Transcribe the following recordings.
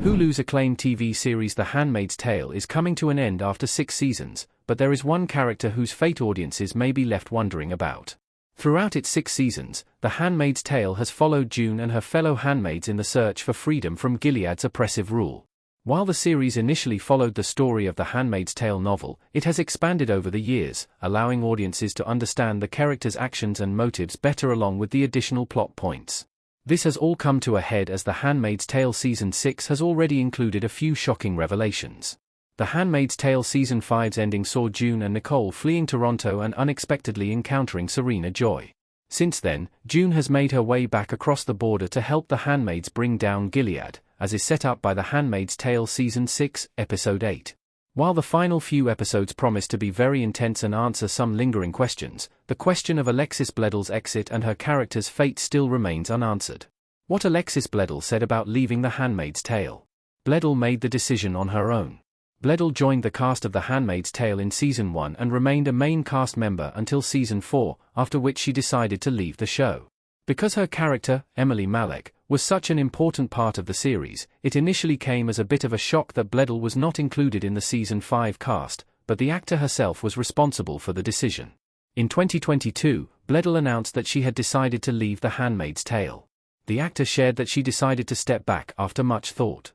Hulu's acclaimed TV series The Handmaid's Tale is coming to an end after 6 seasons, but there is one character whose fate audiences may be left wondering about. Throughout its 6 seasons, The Handmaid's Tale has followed June and her fellow handmaids in the search for freedom from Gilead's oppressive rule. While the series initially followed the story of the Handmaid's Tale novel, it has expanded over the years, allowing audiences to understand the characters' actions and motives better along with the additional plot points. This has all come to a head as The Handmaid's Tale Season 6 has already included a few shocking revelations. The Handmaid's Tale Season 5's ending saw June and Nicole fleeing Toronto and unexpectedly encountering Serena Joy. Since then, June has made her way back across the border to help the handmaids bring down Gilead, as is set up by The Handmaid's Tale Season 6, Episode 8. While the final few episodes promise to be very intense and answer some lingering questions, the question of Alexis Bledel's exit and her character's fate still remains unanswered. What Alexis Bledel said about leaving The Handmaid's Tale. Bledel made the decision on her own. Bledel joined the cast of The Handmaid's Tale in Season 1 and remained a main cast member until Season 4, after which she decided to leave the show. Because her character, Emily Malek, was such an important part of the series, it initially came as a bit of a shock that Bledel was not included in the Season 5 cast, but the actor herself was responsible for the decision. In 2022, Bledel announced that she had decided to leave The Handmaid's Tale. The actor shared that she decided to step back after much thought.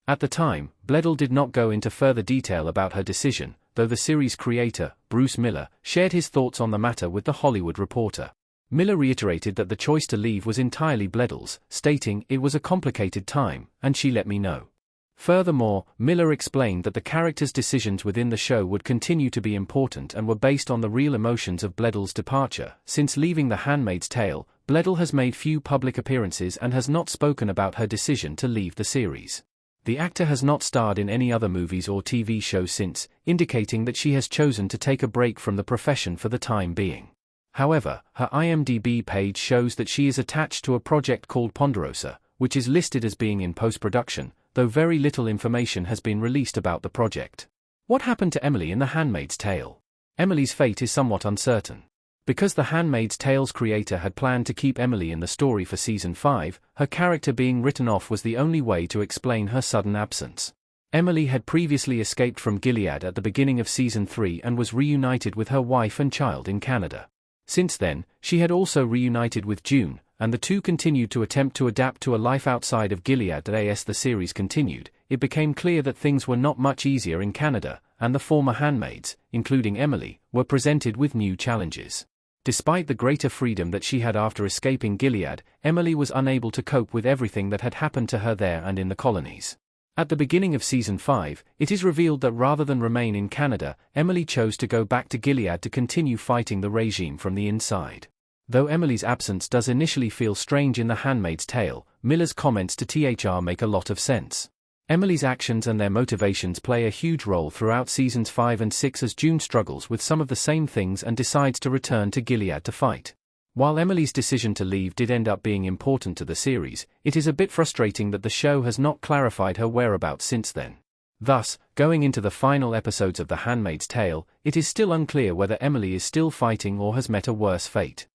At the time, Bledel did not go into further detail about her decision, though the series creator, Bruce Miller, shared his thoughts on the matter with The Hollywood Reporter. Miller reiterated that the choice to leave was entirely Bledel's, stating, "It was a complicated time, and she let me know." Furthermore, Miller explained that the characters' decisions within the show would continue to be important and were based on the real emotions of Bledel's departure. Since leaving The Handmaid's Tale, Bledel has made few public appearances and has not spoken about her decision to leave the series. The actor has not starred in any other movies or TV shows since, indicating that she has chosen to take a break from the profession for the time being. However, her IMDb page shows that she is attached to a project called Ponderosa, which is listed as being in post-production, though very little information has been released about the project. What happened to Emily in The Handmaid's Tale? Emily's fate is somewhat uncertain. Because The Handmaid's Tale's creator had planned to keep Emily in the story for Season 5, her character being written off was the only way to explain her sudden absence. Emily had previously escaped from Gilead at the beginning of Season 3 and was reunited with her wife and child in Canada. Since then, she had also reunited with June, and the two continued to attempt to adapt to a life outside of Gilead. As the series continued, it became clear that things were not much easier in Canada, and the former handmaids, including Emily, were presented with new challenges. Despite the greater freedom that she had after escaping Gilead, Emily was unable to cope with everything that had happened to her there and in the colonies. At the beginning of Season 5, it is revealed that rather than remain in Canada, Emily chose to go back to Gilead to continue fighting the regime from the inside. Though Emily's absence does initially feel strange in The Handmaid's Tale, Miller's comments to THR make a lot of sense. Emily's actions and their motivations play a huge role throughout Seasons 5 and 6 as June struggles with some of the same things and decides to return to Gilead to fight. While Emily's decision to leave did end up being important to the series, it is a bit frustrating that the show has not clarified her whereabouts since then. Thus, going into the final episodes of The Handmaid's Tale, it is still unclear whether Emily is still fighting or has met a worse fate.